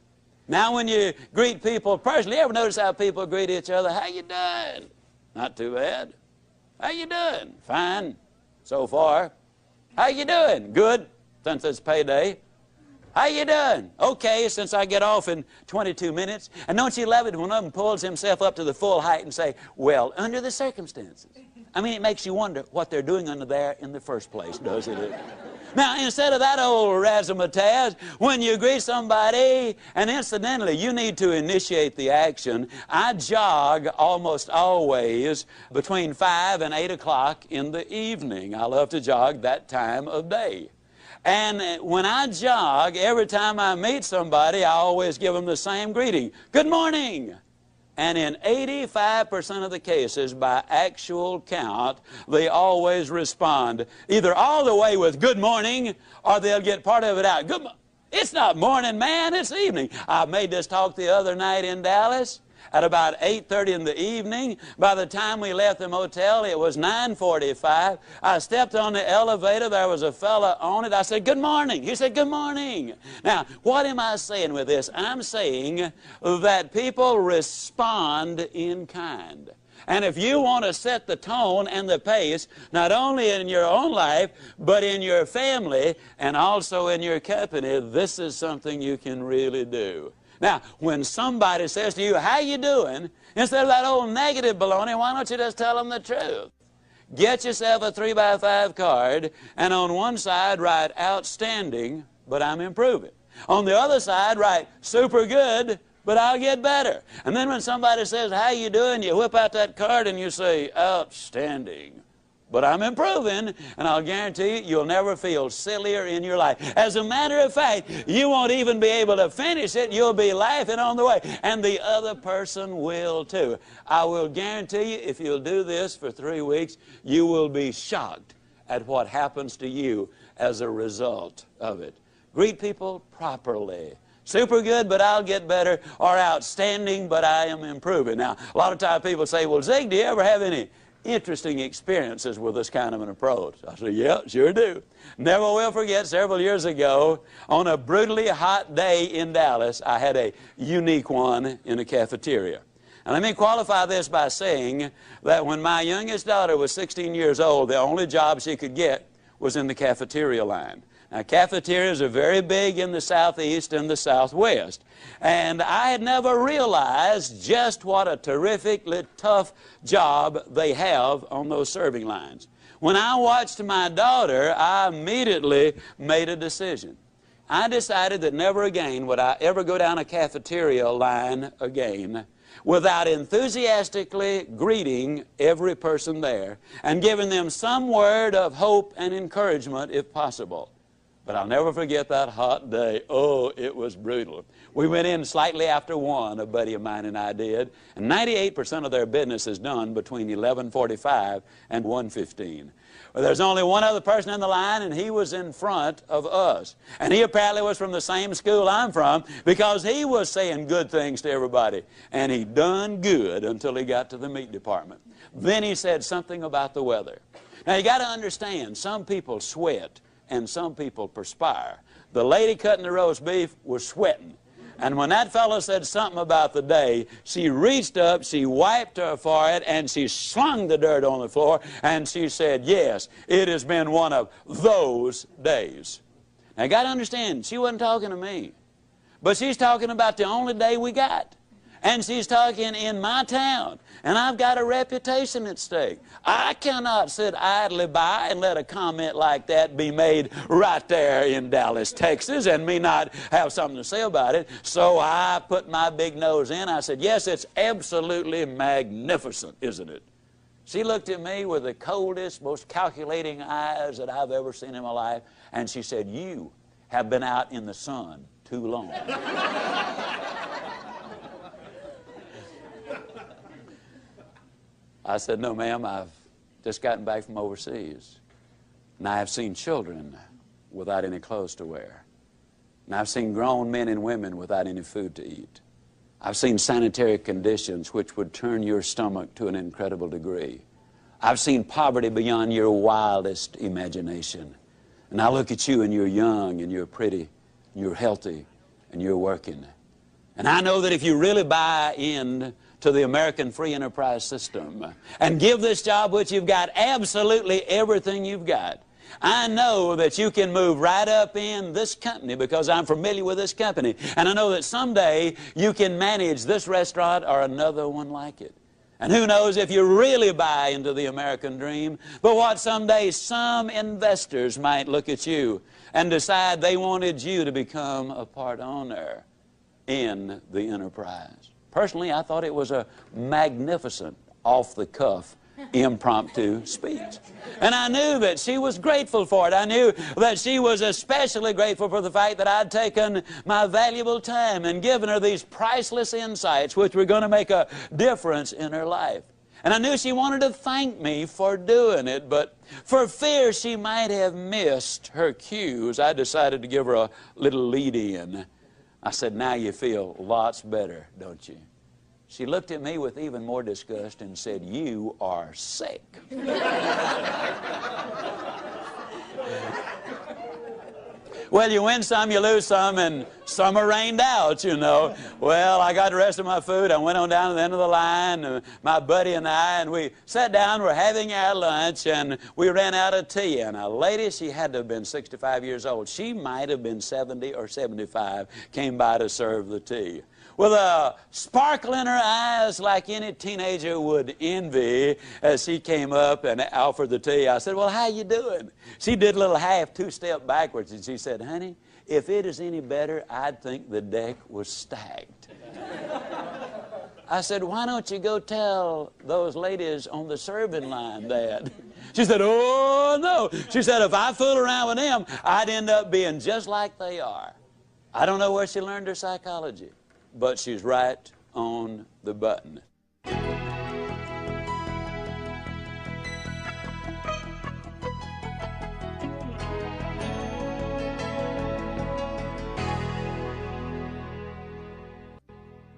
Now when you greet people personally, you ever notice how people greet each other? How you doing? Not too bad. How you doing? Fine, so far. How you doing? Good, since it's payday. How you doing? Okay, since I get off in 22 minutes. And don't you love it when one of them pulls himself up to the full height and say, well, under the circumstances. I mean, it makes you wonder what they're doing under there in the first place, doesn't it? Now, instead of that old razzmatazz, when you greet somebody, and incidentally, you need to initiate the action, I jog almost always between 5 and 8 o'clock in the evening. I love to jog that time of day. And when I jog, every time I meet somebody, I always give them the same greeting. Good morning. And in 85% of the cases, by actual count, they always respond either all the way with good morning, or they'll get part of it out. It's not morning, man, it's evening. I made this talk the other night in Dallas at about 8:30 in the evening. By the time we left the motel, it was 9:45. I stepped on the elevator. There was a fella on it. I said, good morning. He said, good morning. Now, what am I saying with this? I'm saying that people respond in kind. And if you want to set the tone and the pace, not only in your own life, but in your family and also in your company, this is something you can really do. Now, when somebody says to you, how you doing? Instead of that old negative baloney, why don't you just tell them the truth? Get yourself a 3x5 card, and on one side write outstanding, but I'm improving. On the other side write super good, but I'll get better. And then when somebody says, how you doing? You whip out that card and you say, outstanding. But I'm improving, and I'll guarantee you, you'll never feel sillier in your life. As a matter of fact, you won't even be able to finish it. You'll be laughing on the way, and the other person will too. I will guarantee you, if you'll do this for 3 weeks, you will be shocked at what happens to you as a result of it. Greet people properly. Super good, but I'll get better, or outstanding, but I am improving. Now, a lot of times people say, well, Zig, do you ever have any interesting experiences with this kind of an approach? I said, yeah, sure do. Never will forget, several years ago, on a brutally hot day in Dallas, I had a unique one in a cafeteria. And let me qualify this by saying that when my youngest daughter was 16 years old, the only job she could get was in the cafeteria line. Now, cafeterias are very big in the Southeast and the Southwest. And I had never realized just what a terrifically tough job they have on those serving lines. When I watched my daughter, I immediately made a decision. I decided that never again would I ever go down a cafeteria line again without enthusiastically greeting every person there and giving them some word of hope and encouragement if possible. But I'll never forget that hot day. Oh, it was brutal. We went in slightly after 1, a buddy of mine and I did, and 98% of their business is done between 11:45 and 1:15. Well, there's only one other person in the line, and he was in front of us. And he apparently was from the same school I'm from, because he was saying good things to everybody. And he done good until he got to the meat department. Then he said something about the weather. Now, you got to understand, some people sweat and some people perspire. The lady cutting the roast beef was sweating. And when that fellow said something about the day, she reached up, she wiped her forehead, and she slung the dirt on the floor, and she said, yes, it has been one of those days. Now, you got to understand, she wasn't talking to me. But she's talking about the only day we got. And she's talking in my town. And I've got a reputation at stake. I cannot sit idly by and let a comment like that be made right there in Dallas, Texas, and me not have something to say about it. So I put my big nose in. I said, yes, it's absolutely magnificent, isn't it? She looked at me with the coldest, most calculating eyes that I've ever seen in my life. And she said, you have been out in the sun too long. I said, no, ma'am, I've just gotten back from overseas. And I have seen children without any clothes to wear. And I've seen grown men and women without any food to eat. I've seen sanitary conditions which would turn your stomach to an incredible degree. I've seen poverty beyond your wildest imagination. And I look at you and you're young and you're pretty, and you're healthy, and you're working. And I know that if you really buy in to the American free enterprise system and give this job which you've got absolutely everything you've got, I know that you can move right up in this company because I'm familiar with this company. And I know that someday you can manage this restaurant or another one like it. And who knows if you really buy into the American dream, but what someday some investors might look at you and decide they wanted you to become a part owner in the enterprise. Personally, I thought it was a magnificent, off-the-cuff, impromptu speech. And I knew that she was grateful for it. I knew that she was especially grateful for the fact that I'd taken my valuable time and given her these priceless insights which were going to make a difference in her life. And I knew she wanted to thank me for doing it, but for fear she might have missed her cues, I decided to give her a little lead-in. I said, now you feel lots better, don't you? She looked at me with even more disgust and said, you are sick. Well, you win some, you lose some, and some are rained out, you know. Well, I got the rest of my food. I went on down to the end of the line, my buddy and I, and we sat down, we're having our lunch, and we ran out of tea. And a lady, she had to have been 65 years old. She might have been 70 or 75, came by to serve the tea. With a sparkle in her eyes like any teenager would envy, as she came up and offered the tea, I said, well, how you doing? She did a little two-step backwards, and she said, honey, if it is any better, I'd think the deck was stacked. I said, why don't you go tell those ladies on the serving line that? She said, oh, no. She said, if I fool around with them, I'd end up being just like they are. I don't know where she learned her psychology, but she's right on the button.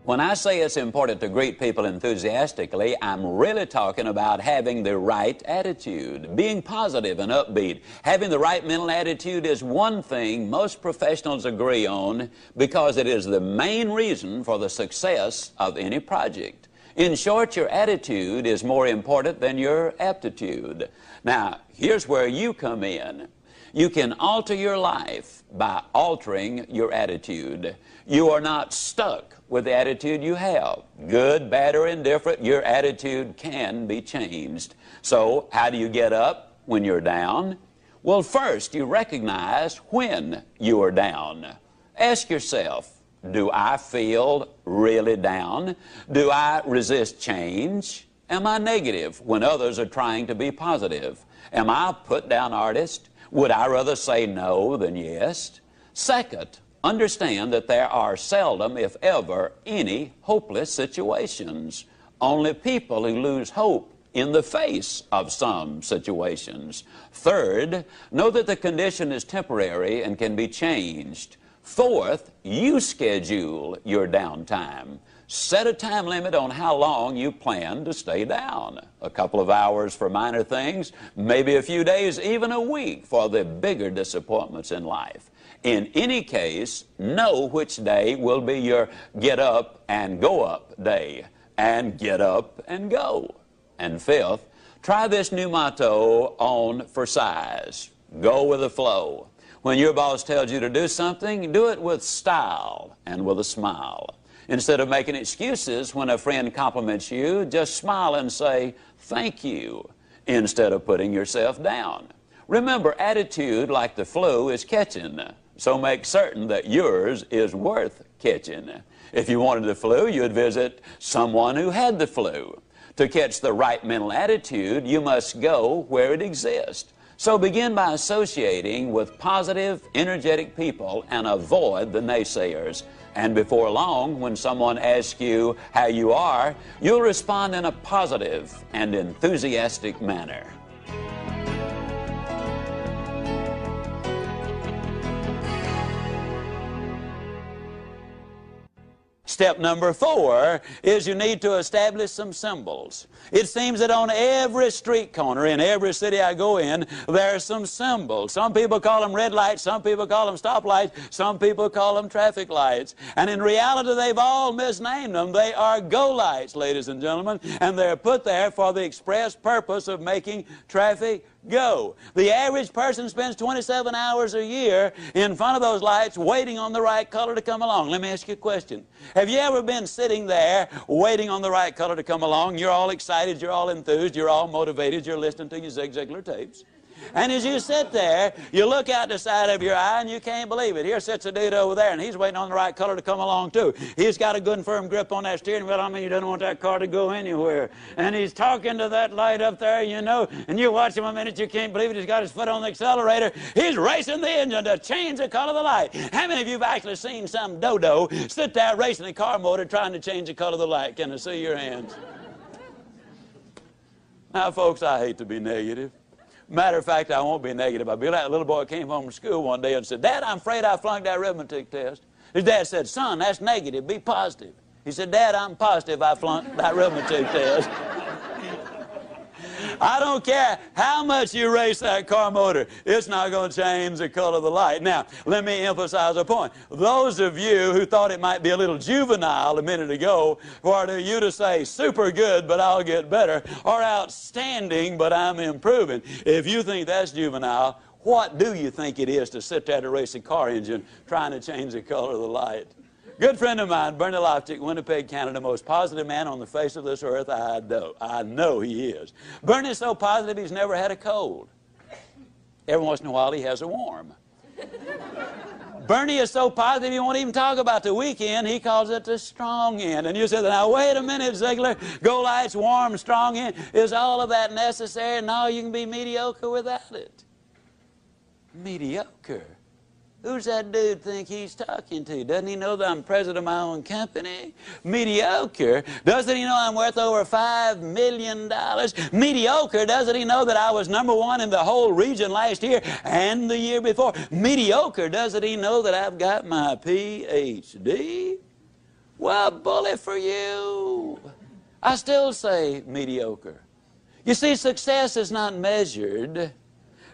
When I say it's important to greet people enthusiastically, I'm really talking about having the right attitude, being positive and upbeat. Having the right mental attitude is one thing most professionals agree on because it is the main reason for the success of any project. In short, your attitude is more important than your aptitude. Now, here's where you come in. You can alter your life by altering your attitude. You are not stuck with the attitude you have. Good, bad, or indifferent, your attitude can be changed. So, how do you get up when you're down? Well, first, you recognize when you are down. Ask yourself, do I feel really down? Do I resist change? Am I negative when others are trying to be positive? Am I a put-down artist? Would I rather say no than yes? Second, understand that there are seldom, if ever, any hopeless situations. Only people who lose hope in the face of some situations. Third, know that the condition is temporary and can be changed. Fourth, you schedule your downtime. Set a time limit on how long you plan to stay down. A couple of hours for minor things, maybe a few days, even a week for the bigger disappointments in life. In any case, know which day will be your get up and go up day, and get up and go. And fifth, try this new motto on for size. Go with the flow. When your boss tells you to do something, do it with style and with a smile. Instead of making excuses when a friend compliments you, just smile and say, thank you, instead of putting yourself down. Remember, attitude, like the flu, is catching, so make certain that yours is worth catching. If you wanted the flu, you'd visit someone who had the flu. To catch the right mental attitude, you must go where it exists. So begin by associating with positive, energetic people and avoid the naysayers. And before long, when someone asks you how you are, you'll respond in a positive and enthusiastic manner. Step number 4 is you need to establish some symbols. It seems that on every street corner in every city I go in, there are some symbols. Some people call them red lights, some people call them stoplights, some people call them traffic lights. And in reality, they've all misnamed them. They are go lights, ladies and gentlemen, and they're put there for the express purpose of making traffic go. The average person spends 27 hours a year in front of those lights waiting on the right color to come along. Let me ask you a question. Have you ever been sitting there waiting on the right color to come along? You're all excited, you're all enthused, you're all motivated, you're listening to your Zig Ziglar tapes. And as you sit there, you look out the side of your eye and you can't believe it. Here sits a dude over there and he's waiting on the right color to come along too. He's got a good and firm grip on that steering wheel. I mean, he doesn't want that car to go anywhere. And he's talking to that light up there, you know, and you watch him a minute, you can't believe it. He's got his foot on the accelerator. He's racing the engine to change the color of the light. How many of you have actually seen some dodo sit there racing the car motor trying to change the color of the light? Can I see your hands? Now, folks, I hate to be negative. Matter of fact, I won't be negative. I'll be like a little boy came home from school one day and said, Dad, I'm afraid I flunked that arithmetic test. His dad said, son, that's negative. Be positive. He said, Dad, I'm positive I flunked that arithmetic test. I don't care how much you race that car motor, it's not going to change the color of the light. Now, let me emphasize a point. Those of you who thought it might be a little juvenile a minute ago for you to say super good, but I'll get better, or outstanding, but I'm improving, if you think that's juvenile, what do you think it is to sit there to race a car engine trying to change the color of the light? Good friend of mine, Bernie Loftic, Winnipeg, Canada, most positive man on the face of this earth. I know he is. Bernie's so positive he's never had a cold. Every once in a while he has a warm. Bernie is so positive he won't even talk about the weekend. He calls it the strong end. And you say, now wait a minute, Ziglar. Go lights, warm, strong end. Is all of that necessary? No, you can be mediocre without it. Mediocre? Who's that dude think he's talking to? Doesn't he know that I'm president of my own company? Mediocre? Doesn't he know I'm worth over $5 million? Mediocre? Doesn't he know that I was #1 in the whole region last year and the year before? Mediocre? Doesn't he know that I've got my PhD? Well, bully for you. I still say mediocre. You see, success is not measured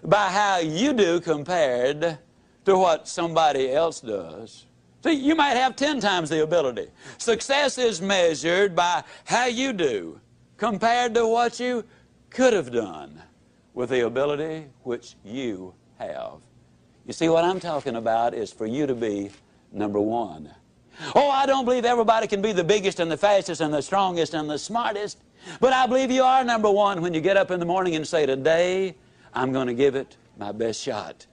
by how you do compared to what somebody else does. See, you might have 10 times the ability. Success is measured by how you do compared to what you could have done with the ability which you have. You see, what I'm talking about is for you to be #1. Oh, I don't believe everybody can be the biggest and the fastest and the strongest and the smartest, but I believe you are #1 when you get up in the morning and say, today, I'm going to give it my best shot.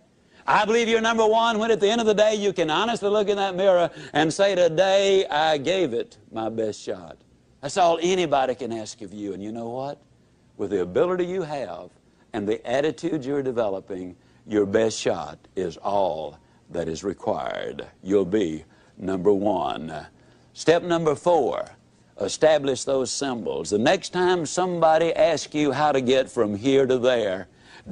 I believe you're #1 when at the end of the day you can honestly look in that mirror and say, today I gave it my best shot. That's all anybody can ask of you. And you know what? With the ability you have and the attitude you're developing, your best shot is all that is required. You'll be #1. Step number 4, establish those symbols. The next time somebody asks you how to get from here to there,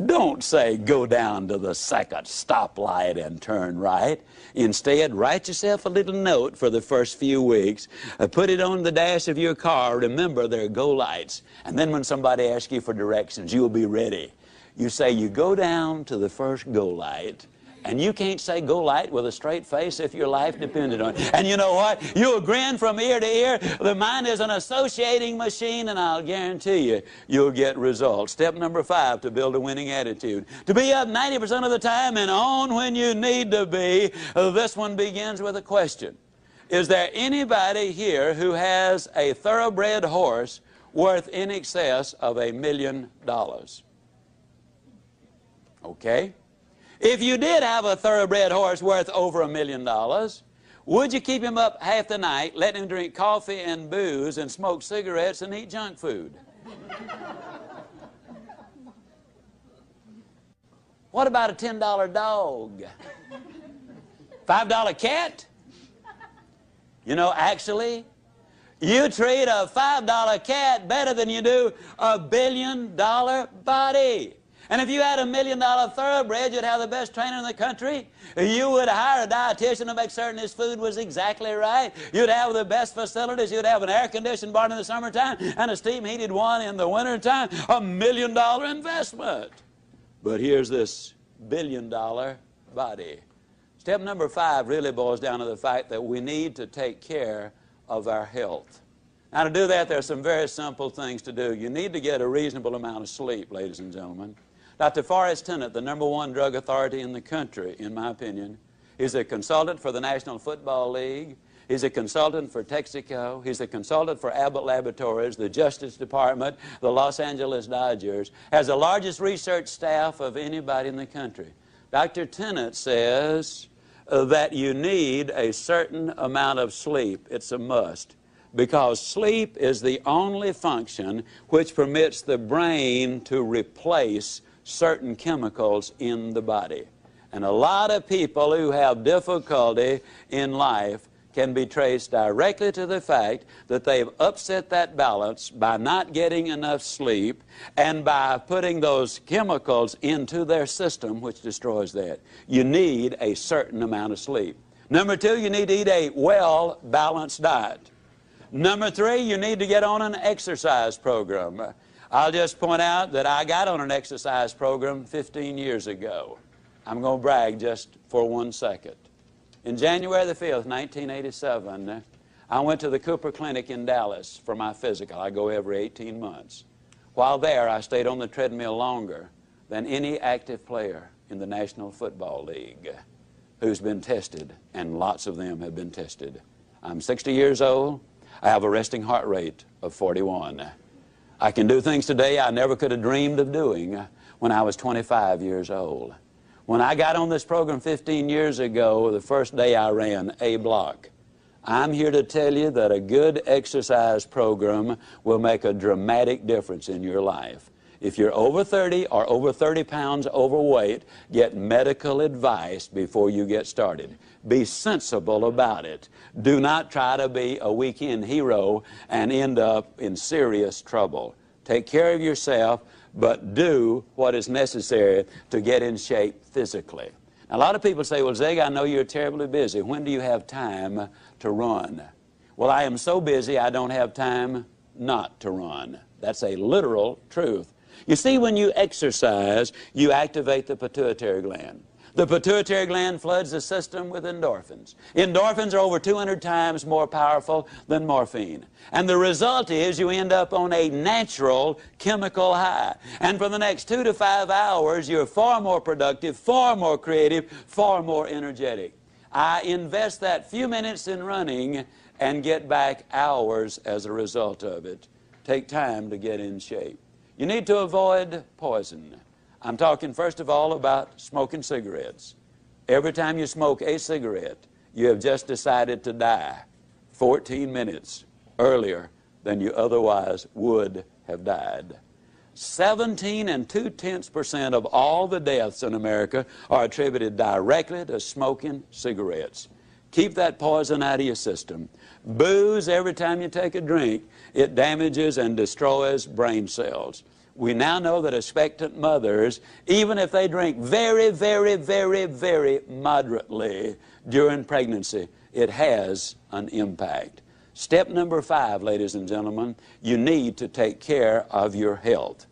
Don't say go down to the second stoplight and turn right. Instead, write yourself a little note for the first few weeks. Put it on the dash of your car. Remember, there are go lights. And then when somebody asks you for directions, you'll be ready. You say you go down to the first go light. And you can't say go light with a straight face if your life depended on it. And you know what? You'll grin from ear to ear. The mind is an associating machine, and I'll guarantee you, you'll get results. Step number 5 to build a winning attitude. To be up 90% of the time and on when you need to be. This one begins with a question. Is there anybody here who has a thoroughbred horse worth in excess of $1 million? Okay. If you did have a thoroughbred horse worth over $1 million, would you keep him up half the night, let him drink coffee and booze and smoke cigarettes and eat junk food? What about a $10 dog? $5 cat? You know, actually, you treat a $5 cat better than you do a $1 billion body. And if you had a $1 million thoroughbred, you'd have the best trainer in the country. You would hire a dietitian to make certain his food was exactly right. You'd have the best facilities. You'd have an air-conditioned barn in the summertime and a steam-heated one in the wintertime. $1 million investment. But here's this $1 billion body. Step number 5 really boils down to the fact that we need to take care of our health. Now, to do that, there are some very simple things to do. You need to get a reasonable amount of sleep, ladies and gentlemen. Dr. Forrest Tennant, the #1 drug authority in the country, in my opinion, is a consultant for the National Football League. He's a consultant for Texaco. He's a consultant for Abbott Laboratories, the Justice Department, the Los Angeles Dodgers. Has the largest research staff of anybody in the country. Dr. Tennant says that you need a certain amount of sleep. It's a must. Because sleep is the only function which permits the brain to replace certain chemicals in the body. And a lot of people who have difficulty in life can be traced directly to the fact that they've upset that balance by not getting enough sleep and by putting those chemicals into their system, which destroys that. You need a certain amount of sleep. Number 2, you need to eat a well-balanced diet. Number 3, you need to get on an exercise program. I'll just point out that I got on an exercise program 15 years ago. I'm going to brag just for 1 second. In January the 5th, 1987, I went to the Cooper Clinic in Dallas for my physical. I go every 18 months. While there, I stayed on the treadmill longer than any active player in the National Football League who's been tested, and lots of them have been tested. I'm 60 years old. I have a resting heart rate of 41. I can do things today I never could have dreamed of doing when I was 25 years old. When I got on this program 15 years ago, the first day I ran a block. I'm here to tell you that a good exercise program will make a dramatic difference in your life. If you're over 30 or over 30 pounds overweight, get medical advice before you get started. Be sensible about it. Do not try to be a weekend hero and end up in serious trouble. Take care of yourself, but do what is necessary to get in shape physically. Now, a lot of people say, well, Zig, I know you're terribly busy. When do you have time to run? Well, I am so busy I don't have time not to run. That's a literal truth. You see, when you exercise, you activate the pituitary gland. The pituitary gland floods the system with endorphins. Endorphins are over 200 times more powerful than morphine. And the result is you end up on a natural chemical high. And for the next 2 to 5 hours, you're far more productive, far more creative, far more energetic. I invest that few minutes in running and get back hours as a result of it. Take time to get in shape. You need to avoid poison. I'm talking first of all about smoking cigarettes. Every time you smoke a cigarette, you have just decided to die 14 minutes earlier than you otherwise would have died. 17.2% of all the deaths in America are attributed directly to smoking cigarettes. Keep that poison out of your system. Booze, every time you take a drink, it damages and destroys brain cells. We now know that expectant mothers, even if they drink very, very, very, very moderately during pregnancy, it has an impact. Step number 5, ladies and gentlemen, you need to take care of your health.